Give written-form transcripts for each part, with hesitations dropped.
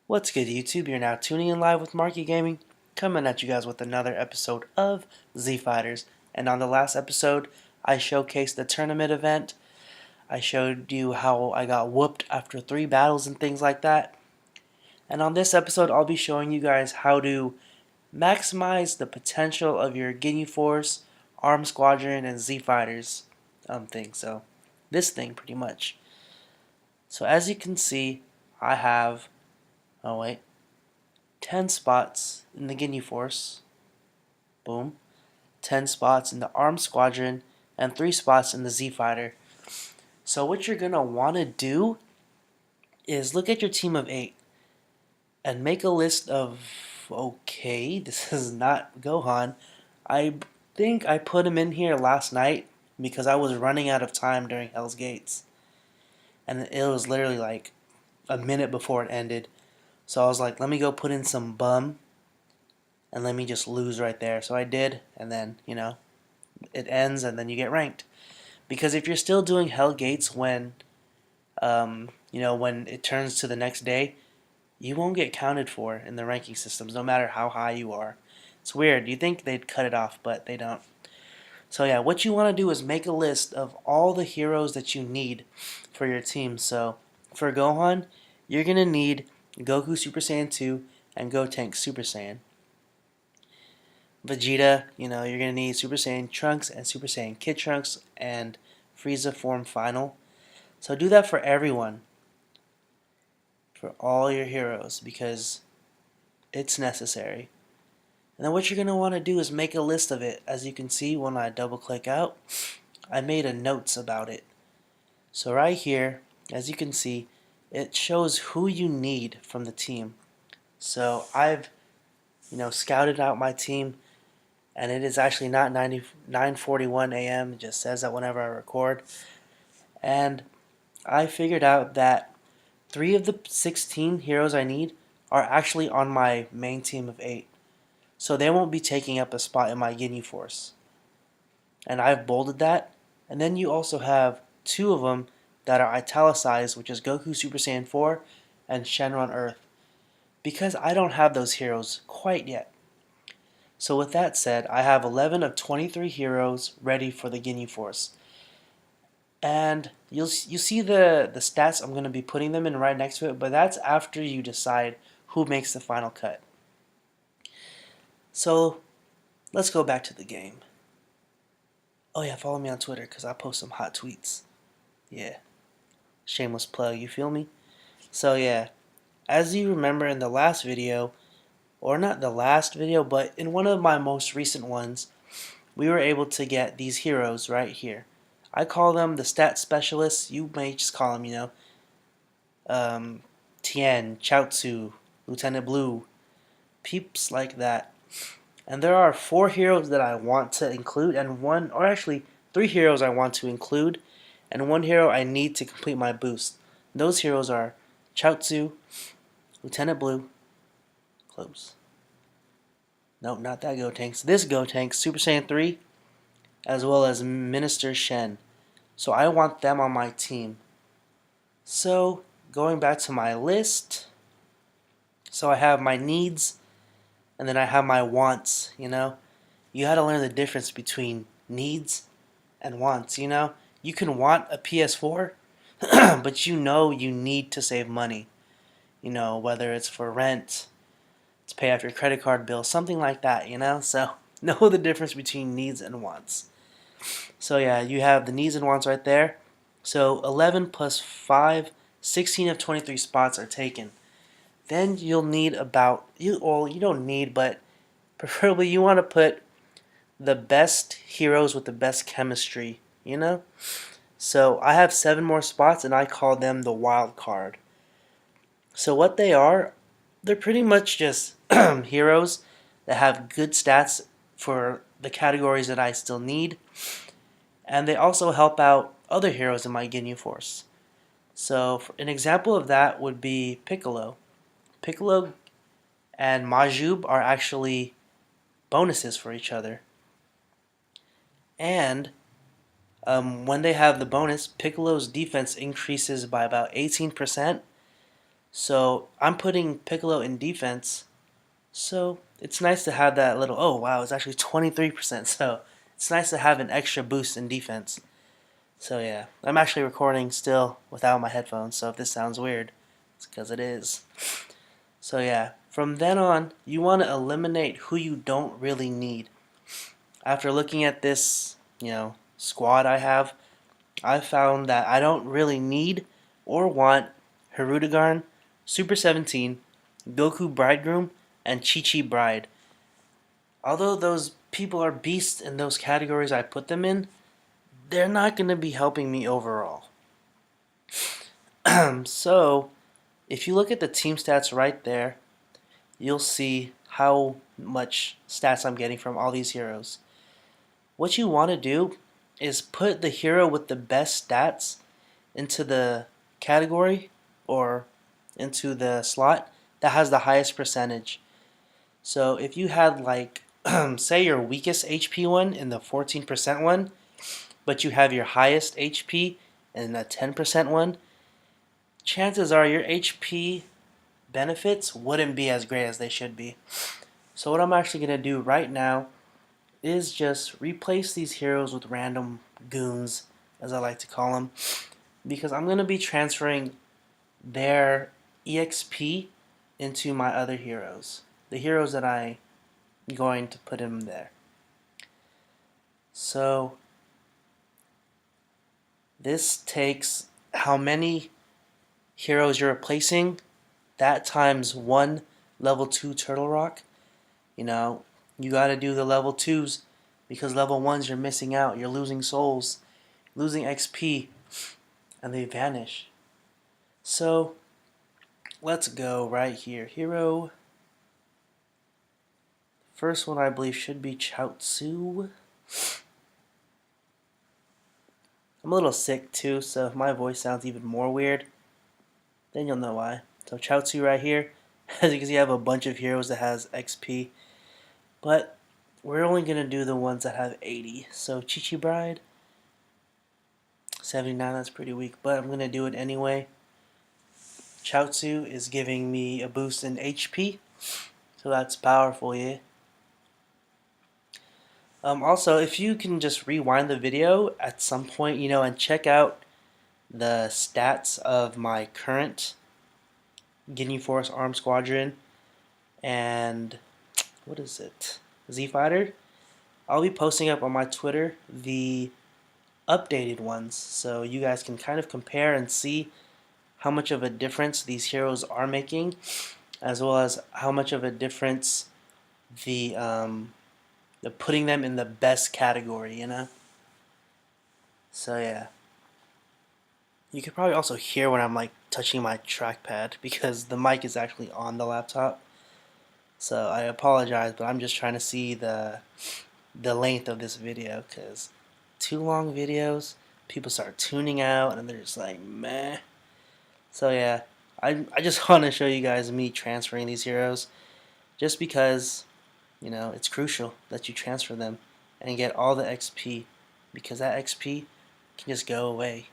What's good, YouTube? You're now tuning in live with Marky Gaming, coming at you guys with another episode of Z Fighters. And on the last episode, I showcased the tournament event. I showed you how I got whooped after 3 battles and things like that. And on this episode, I'll be showing you guys how to maximize the potential of your Ginyu Force, Arm Squadron, and Z Fighters thing. So, this thing pretty much. So as you can see, I have, oh wait, 10 spots in the Ginyu Force, boom, 10 spots in the Arm Squadron, and 3 spots in the Z Fighter. So what you're going to want to do is look at your team of 8 and make a list of, okay, this is not Gohan. I think I put him in here last night because I was running out of time during Hell's Gates. And it was literally like a minute before it ended. So I was like, let me go put in some bum and let me just lose right there. So I did, and then, it ends and then you get ranked. Because if you're still doing Hell Gates when, when it turns to the next day, you won't get counted for in the ranking systems, no matter how high you are. It's weird. You think they'd cut it off, but they don't. So yeah, what you want to do is make a list of all the heroes that you need for your team. So for Gohan, you're going to need Goku Super Saiyan 2 and Gotenks Super Saiyan. Vegeta, you're going to need Super Saiyan Trunks and Super Saiyan Kid Trunks and Frieza Form Final. So do that for everyone. For all your heroes, because it's necessary. And then what you're going to want to do is make a list of it. As you can see, when I double click out, I made a notes about it. So right here, as you can see, it shows who you need from the team. So I've, scouted out my team, and it is actually not 9:41 a.m. It just says that whenever I record. And I figured out that 3 of the 16 heroes I need are actually on my main team of 8. So they won't be taking up a spot in my Ginyu Force. And I've bolded that. And then you also have 2 of them that are italicized, which is Goku Super Saiyan 4 and Shenron Earth. Because I don't have those heroes quite yet. So with that said, I have 11 of 23 heroes ready for the Ginyu Force. And you see the stats, I'm going to be putting them in right next to it, but that's after you decide who makes the final cut. So let's go back to the game. Oh yeah, follow me on Twitter because I post some hot tweets. Yeah, shameless plug, you feel me? So yeah, as you remember in the last video, or not the last video, but in one of my most recent ones, we were able to get these heroes right here. I call them the stat specialists. You may just call them, Tien, Chaozu, Lieutenant Blue, peeps like that. And there are 4 heroes that I want to include, and 3 heroes I want to include, and 1 hero I need to complete my boost. Those heroes are Chaozu, Lieutenant Blue, close. No, not that Gotenks. This Gotenks, Super Saiyan 3, as well as Minister Shen. So I want them on my team. So, going back to my list, so I have my needs, and then I have my wants, You gotta learn the difference between needs and wants, You can want a PS4, but you need to save money. Whether it's for rent, to pay off your credit card bill, something like that, So, know the difference between needs and wants. So yeah, you have the needs and wants right there. So 11 plus 5, 16 of 23 spots are taken. Then you'll need you don't need, but preferably you want to put the best heroes with the best chemistry, So I have 7 more spots and I call them the wild card. So what they are, they're pretty much just heroes that have good stats for the categories that I still need. And they also help out other heroes in my Ginyu Force. So an example of that would be Piccolo. Piccolo and Majub are actually bonuses for each other. And when they have the bonus, Piccolo's defense increases by about 18%, So I'm putting Piccolo in defense. So it's nice to have that little, oh wow, it's actually 23%. So it's nice to have an extra boost in defense. So yeah, I'm actually recording still without my headphones. So if this sounds weird, it's because it is. So yeah, from then on, you want to eliminate who you don't really need. After looking at this, squad I found that I don't really need or want Hirudegarn, Super 17, Goku Bridegroom, and Chi-Chi Bride. Although those people are beasts in those categories I put them in, they're not going to be helping me overall. So, if you look at the team stats right there, you'll see how much stats I'm getting from all these heroes. What you want to do is put the hero with the best stats into the category or into the slot that has the highest percentage. So if you had like say your weakest HP one in the 14% one, but you have your highest HP in the 10% one, chances are your HP benefits wouldn't be as great as they should be. So what I'm actually going to do right now is just replace these heroes with random goons, as I like to call them, because I'm going to be transferring their EXP into my other heroes. The heroes that I'm going to put in there. So this takes how many heroes you're replacing, that times one level 2 Turtle Rock. You gotta do the level 2s because level 1s you're missing out. You're losing souls, losing XP, and they vanish. So let's go right here. Hero. First one I believe should be Chaozu. I'm a little sick too, so if my voice sounds even more weird, then you'll know why. So Chaozu right here. As you can see, I have a bunch of heroes that has XP, but we're only gonna do the ones that have 80. So Chi-Chi Bride, 79. That's pretty weak, but I'm gonna do it anyway. Chaozu is giving me a boost in HP, so that's powerful, yeah. Also, if you can just rewind the video at some point, and check out the stats of my current Ginyu Force Arm Squadron and what is it? Z Fighter. I'll be posting up on my Twitter the updated ones so you guys can kind of compare and see how much of a difference these heroes are making, as well as how much of a difference the putting them in the best category. So yeah. You could probably also hear when I'm like touching my trackpad because the mic is actually on the laptop. So I apologize, but I'm just trying to see the length of this video because too long videos, people start tuning out and they're just like meh. So yeah, I just want to show you guys me transferring these heroes just because it's crucial that you transfer them and get all the XP because that XP can just go away.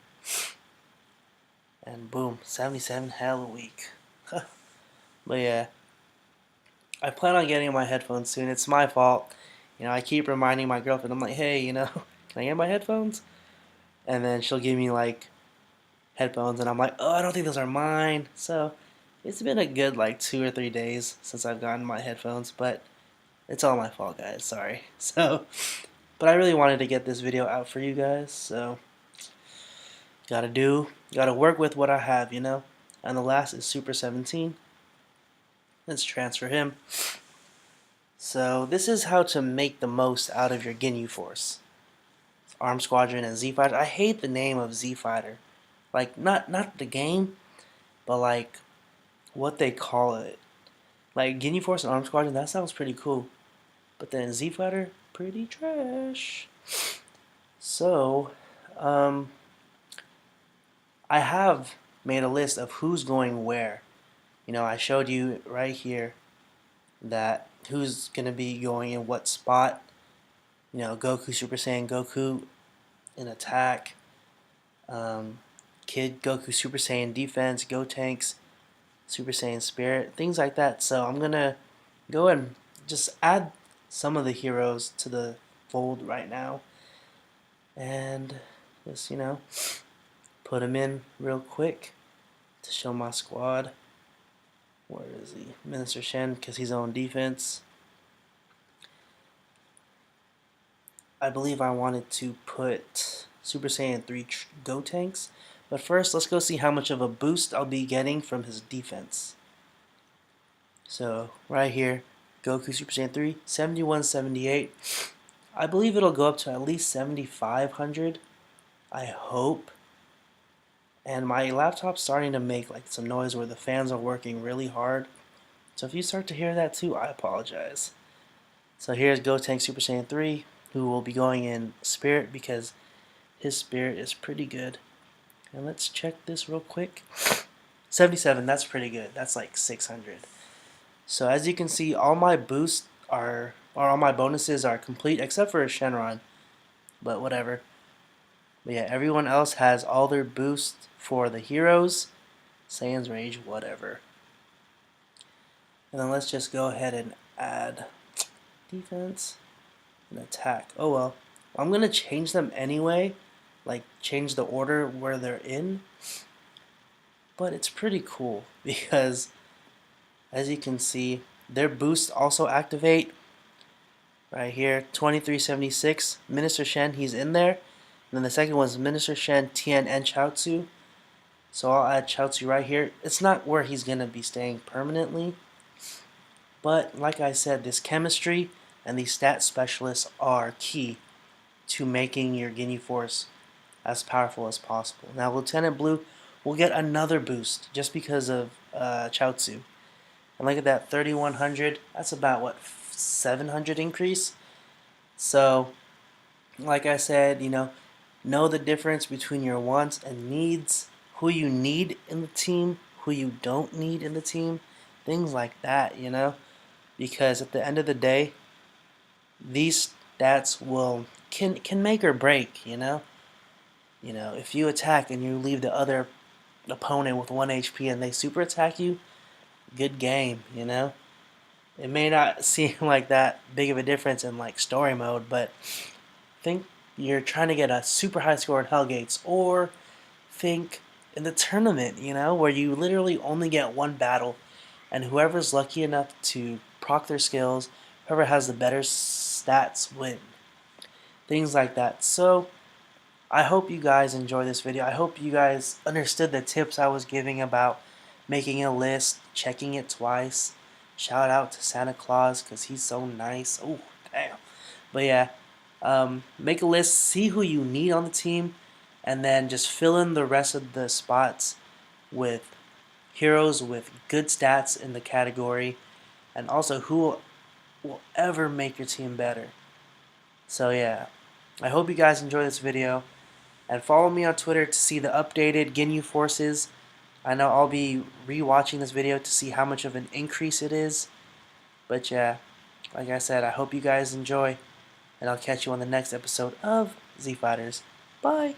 And boom, 77 hell a week. But yeah, I plan on getting my headphones soon. It's my fault. I keep reminding my girlfriend, I'm like, hey, can I get my headphones? And then she'll give me like headphones and I'm like, oh, I don't think those are mine. So it's been a good like 2 or 3 days since I've gotten my headphones, but it's all my fault, guys. Sorry. But I really wanted to get this video out for you guys, so gotta work with what I have, And the last is Super 17. Let's transfer him. So this is how to make the most out of your Ginyu Force. Arm Squadron and Z Fighter. I hate the name of Z Fighter. Like not the game, but like what they call it. Like Ginyu Force and Arm Squadron, that sounds pretty cool. But then Z Fighter, pretty trash. So, I have made a list of who's going where. I showed you right here that who's going to be going in what spot. Goku Super Saiyan Goku in attack. Kid Goku Super Saiyan defense, Go Tanks, Super Saiyan Spirit, things like that. So I'm gonna go and just add some of the heroes to the fold right now, and just put them in real quick to show my squad. Where is he? Minister Shen, because he's on defense. I believe I wanted to put Super Saiyan 3 Go Tanks, but first let's go see how much of a boost I'll be getting from his defense. So right here, Goku Super Saiyan 3, 7178. I believe it'll go up to at least 7500. I hope. And my laptop's starting to make like some noise where the fans are working really hard. So if you start to hear that too, I apologize. So here's Gotenks Super Saiyan 3, who will be going in Spirit because his Spirit is pretty good. And let's check this real quick. 77, that's pretty good. That's like 600. So as you can see, all my boosts are, or all my bonuses are complete except for Shenron. But whatever. But yeah, everyone else has all their boosts for the heroes. Saiyan's Rage, whatever. And then let's just go ahead and add defense and attack. Oh well. I'm going to change them anyway. Like change the order where they're in. But it's pretty cool because as you can see, their boosts also activate. Right here, 2376, Minister Shen, he's in there. And then the second one is Minister Shen, Tien, and Chaozu. So I'll add Chaozu right here. It's not where he's going to be staying permanently. But like I said, this chemistry and these stat specialists are key to making your Ginyu Force as powerful as possible. Now Lieutenant Blue will get another boost just because of Chaozu. And look at that, 3100. That's about what, 700 increase. So, like I said, know the difference between your wants and needs, who you need in the team, who you don't need in the team, things like that, because at the end of the day, these stats can make or break, if you attack and you leave the other opponent with 1 HP and they super attack you, good game, It may not seem like that big of a difference in like story mode, but think you're trying to get a super high score in Hellgates, or think in the tournament, where you literally only get one battle, and whoever's lucky enough to proc their skills, whoever has the better stats win. Things like that. So I hope you guys enjoy this video. I hope you guys understood the tips I was giving about making a list, checking it twice. Shout out to Santa Claus because he's so nice. Oh, damn. But yeah, make a list, see who you need on the team, and then just fill in the rest of the spots with heroes with good stats in the category, and also who will ever make your team better. So yeah, I hope you guys enjoy this video, and follow me on Twitter to see the updated Ginyu forces. I know I'll be re-watching this video to see how much of an increase it is. But yeah, like I said, I hope you guys enjoy, and I'll catch you on the next episode of Z Fighters. Bye!